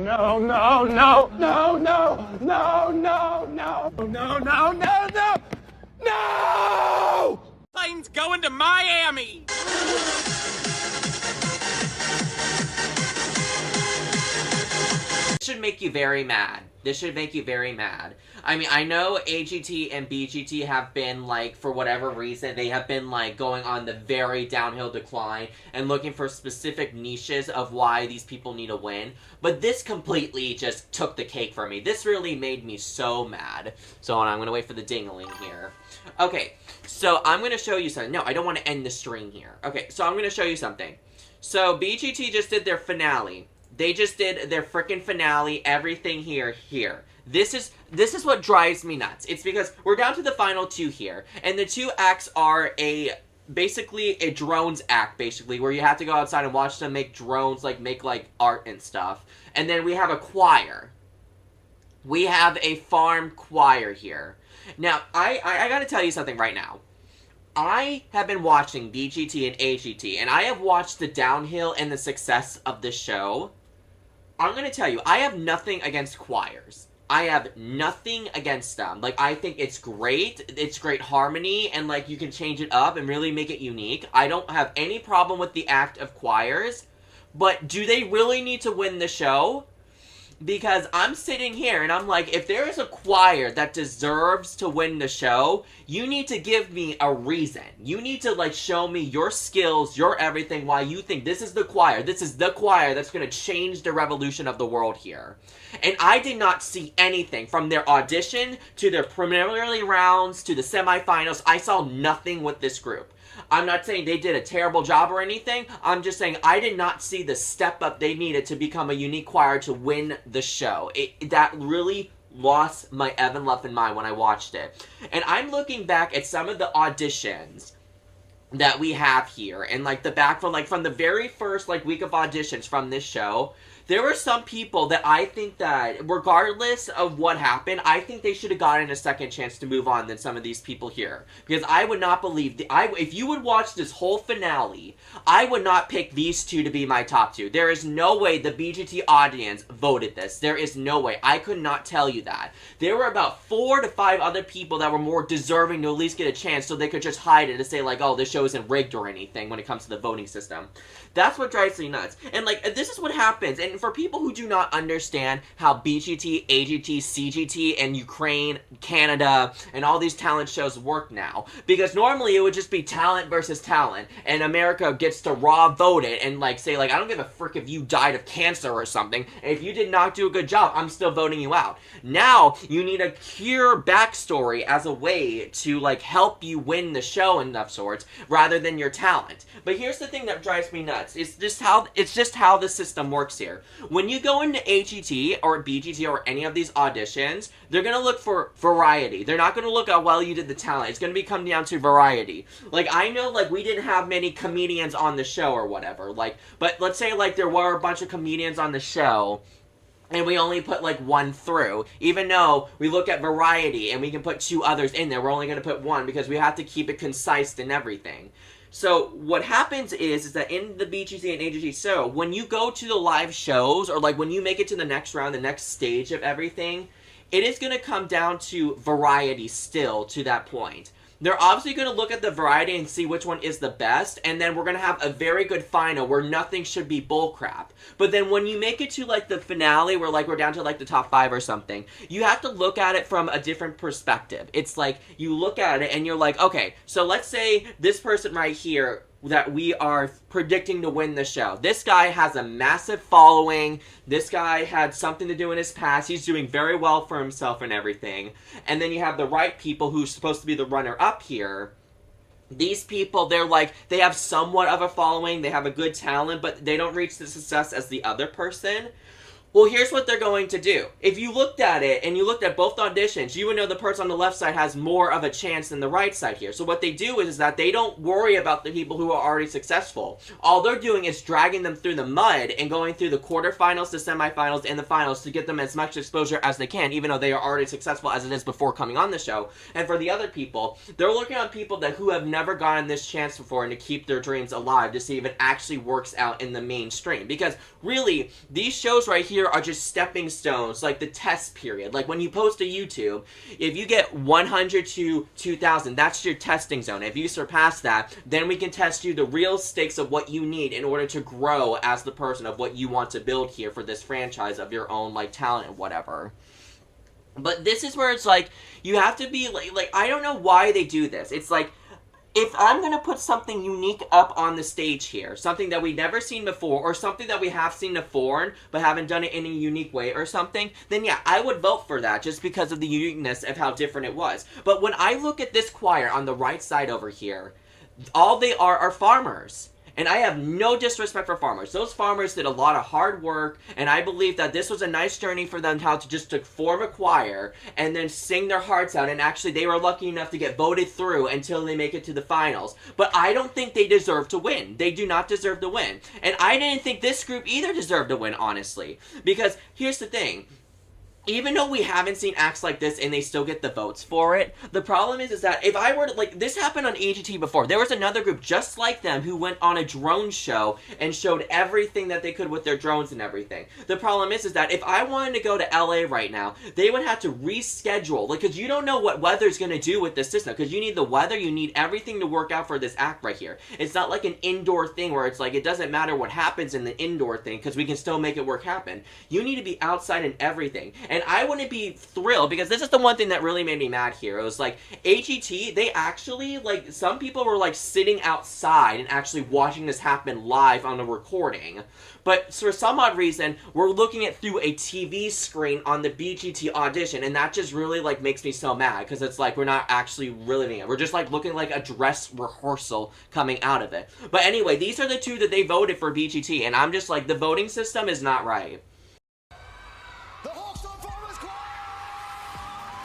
no, no, no, no, no, no, no, no, no, no, no, no, no! Plane's going to Miami! This should make you very mad. This should make you very mad. I mean, I know AGT and BGT have been, like, for whatever reason, they have been, like, going on the very downhill decline and looking for specific niches of why these people need to win. But this completely just took the cake for me. This really made me so mad. So I'm going to wait for the ding-a-ling here. Okay, so I'm going to show you something. No, I don't want to end the stream here. Okay, so I'm going to show you something. So BGT just did their finale. They just did their frickin' finale, everything here. This is what drives me nuts. It's because we're down to the final two here, and the two acts are basically a drones act, basically, where you have to go outside and watch them make drones, make art and stuff. And then we have a choir. We have a farm choir here. Now, I gotta tell you something right now. I have been watching BGT and AGT, and I have watched the downhill and the success of the show. I'm going to tell you, I have nothing against choirs. I have nothing against them. Like, I think it's great. It's great harmony, and, like, you can change it up and really make it unique. I don't have any problem with the act of choirs, but do they really need to win the show? Because I'm sitting here and I'm like, if there is a choir that deserves to win the show, you need to give me a reason. You need to, like, show me your skills, your everything, why you think this is the choir. This is the choir that's going to change the revolution of the world here. And I did not see anything from their audition to their preliminary rounds to the semifinals. I saw nothing with this group. I'm not saying they did a terrible job or anything. I'm just saying I did not see the step up they needed to become a unique choir to win the show. That really lost my Evan Luffin mind when I watched it. And I'm looking back at some of the auditions that we have here, and from the very first week of auditions from this show, there were some people that I think that, regardless of what happened, I think they should have gotten a second chance to move on than some of these people here. Because I would not believe, if you would watch this whole finale, I would not pick these two to be my top two. There is no way the BGT audience voted this. There is no way. I could not tell you that. There were about 4 to 5 other people that were more deserving to at least get a chance, so they could just hide it and say, like, oh, this show isn't rigged or anything when it comes to the voting system. That's what drives me nuts. And, this is what happens. And for people who do not understand how BGT, AGT, CGT, and Ukraine, Canada, and all these talent shows work now, because normally it would just be talent versus talent, and America gets to raw vote it and, say, I don't give a frick if you died of cancer or something. If you did not do a good job, I'm still voting you out. Now, you need a clear backstory as a way to, help you win the show and of sorts, rather than your talent. But here's the thing that drives me nuts. It's just how the system works here. When you go into AGT or BGT or any of these auditions, they're going to look for variety. They're not going to look how well you did the talent. It's going to come down to variety. I know, we didn't have many comedians on the show or whatever. But let's say, there were a bunch of comedians on the show, and we only put, one through. Even though we look at variety and we can put 2 others in there, we're only going to put 1 because we have to keep it concise and everything. So, what happens is that in the BGT and AGT show, when you go to the live shows, or when you make it to the next round, the next stage of everything, it is going to come down to variety still to that point. They're obviously going to look at the variety and see which one is the best, and then we're going to have a very good final where nothing should be bullcrap. But then when you make it to, the finale, where, we're down to, the top 5 or something, you have to look at it from a different perspective. It's you look at it and you're like, okay, so let's say this person right here that we are predicting to win the show. This guy has a massive following. This guy had something to do in his past. He's doing very well for himself and everything. And then you have the right people who's supposed to be the runner-up here. These people, they have somewhat of a following. They have a good talent, but they don't reach the success as the other person. Well, here's what they're going to do. If you looked at it, and you looked at both auditions, you would know the person on the left side has more of a chance than the right side here. So what they do is that they don't worry about the people who are already successful. All they're doing is dragging them through the mud and going through the quarterfinals, the semifinals, and the finals to get them as much exposure as they can, even though they are already successful as it is before coming on the show. And for the other people, they're looking at people who have never gotten this chance before and to keep their dreams alive to see if it actually works out in the mainstream. Because, really, these shows right here here are just stepping stones, like the test period. Like when you post to YouTube, if you get 100 to 2,000, that's your testing zone. If you surpass that, then we can test you the real stakes of what you need in order to grow as the person of what you want to build here for this franchise of your own, like, talent and whatever. But this is where it's like, you have to be, like, I don't know why they do this. It's like, if I'm going to put something unique up on the stage here, something that we've never seen before, or something that we have seen before, but haven't done it in a unique way or something, then yeah, I would vote for that, just because of the uniqueness of how different it was. But when I look at this choir on the right side over here, all they are farmers. And I have no disrespect for farmers. Those farmers did a lot of hard work, and I believe that this was a nice journey for them how to just to form a choir and then sing their hearts out, and actually they were lucky enough to get voted through until they make it to the finals. But I don't think they deserve to win. They do not deserve to win. And I didn't think this group either deserved to win, honestly. Because here's the thing. Even though we haven't seen acts like this and they still get the votes for it, the problem is that if I were to, like, this happened on AGT before. There was another group just like them who went on a drone show and showed everything that they could with their drones and everything. The problem is that if I wanted to go to LA right now, they would have to reschedule, like, because you don't know what weather's going to do with this system, because you need the weather, you need everything to work out for this act right here. It's not like an indoor thing where it's like, it doesn't matter what happens in the indoor thing, because we can still make it work happen. You need to be outside and everything. And I wouldn't be thrilled, because this is the one thing that really made me mad here. It was like, AGT, they actually, like, some people were, like, sitting outside and actually watching this happen live on a recording. But for some odd reason, we're looking at through a TV screen on the BGT audition, and that just really, like, makes me so mad, because it's like, we're not actually really it. We're just, like, looking like a dress rehearsal coming out of it. But anyway, these are the two that they voted for BGT, and I'm just like, the voting system is not right.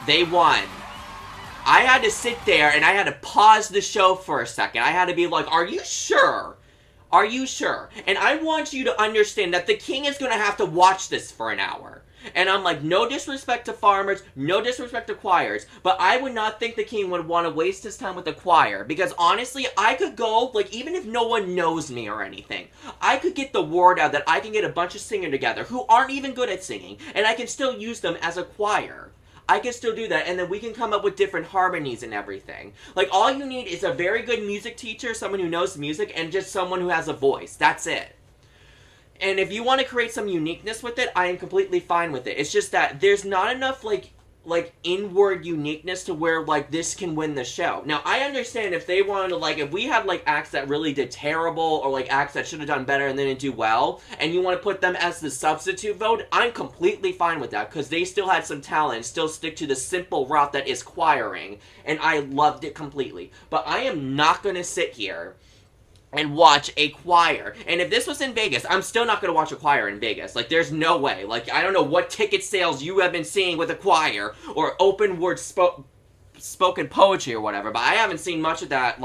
They won. I had to sit there and I had to pause the show for a second. I had to be like, are you sure? Are you sure? And I want you to understand that the king is going to have to watch this for an hour. And I'm like, no disrespect to farmers, no disrespect to choirs, but I would not think the king would want to waste his time with the choir, because honestly, I could go, like, even if no one knows me or anything, I could get the word out that I can get a bunch of singers together who aren't even good at singing, and I can still use them as a choir. I can still do that, and then we can come up with different harmonies and everything. Like, all you need is a very good music teacher, someone who knows music, and just someone who has a voice. That's it. And if you want to create some uniqueness with it, I am completely fine with it. It's just that there's not enough, like inward uniqueness to where, like, this can win the show. Now, I understand if they wanted to, like, if we had, like, acts that really did terrible, or, like, acts that should have done better and then didn't do well, and you want to put them as the substitute vote, I'm completely fine with that, because they still had some talent, still stick to the simple route that is choiring, and I loved it completely. But I am not going to sit here and watch a choir. And if this was in Vegas, I'm still not going to watch a choir in Vegas. Like, there's no way. Like, I don't know what ticket sales you have been seeing with a choir, or open word spoken poetry or whatever, but I haven't seen much of that,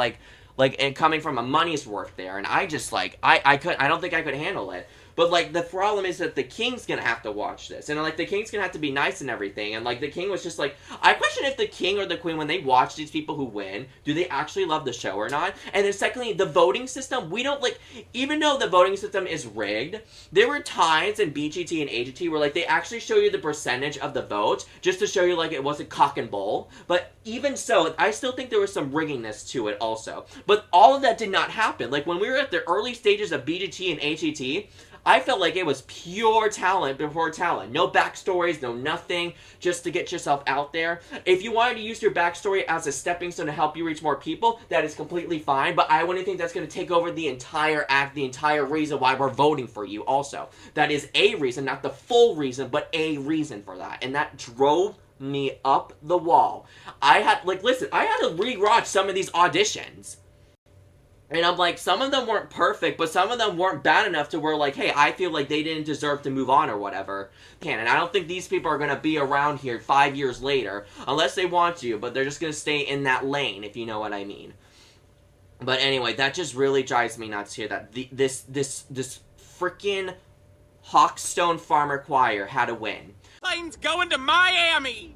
and coming from a money's worth there, and I just, like, I don't think I could handle it. But, like, the problem is that the king's gonna have to watch this. And, like, the king's gonna have to be nice and everything. And, like, the king was just like, I question if the king or the queen, when they watch these people who win, do they actually love the show or not? And then secondly, the voting system, we don't, like, even though the voting system is rigged, there were times in BGT and AGT where, like, they actually show you the percentage of the vote, just to show you, like, it wasn't cock and bull. But even so, I still think there was some riggingness to it also. But all of that did not happen. Like, when we were at the early stages of BGT and AGT, I felt like it was pure talent before talent. No backstories, no nothing, just to get yourself out there. If you wanted to use your backstory as a stepping stone to help you reach more people, that is completely fine, but I wouldn't think that's going to take over the entire act, the entire reason why we're voting for you also. That is a reason, not the full reason, but a reason for that. And that drove me up the wall. I had to rewatch some of these auditions. And I'm like, some of them weren't perfect, but some of them weren't bad enough to where, like, hey, I feel like they didn't deserve to move on or whatever. And I don't think these people are going to be around here 5 years later, unless they want to, but they're just going to stay in that lane, if you know what I mean. But anyway, that just really drives me nuts here, that this freaking Hawkstone Farmer Choir had to win. Plane's going to Miami!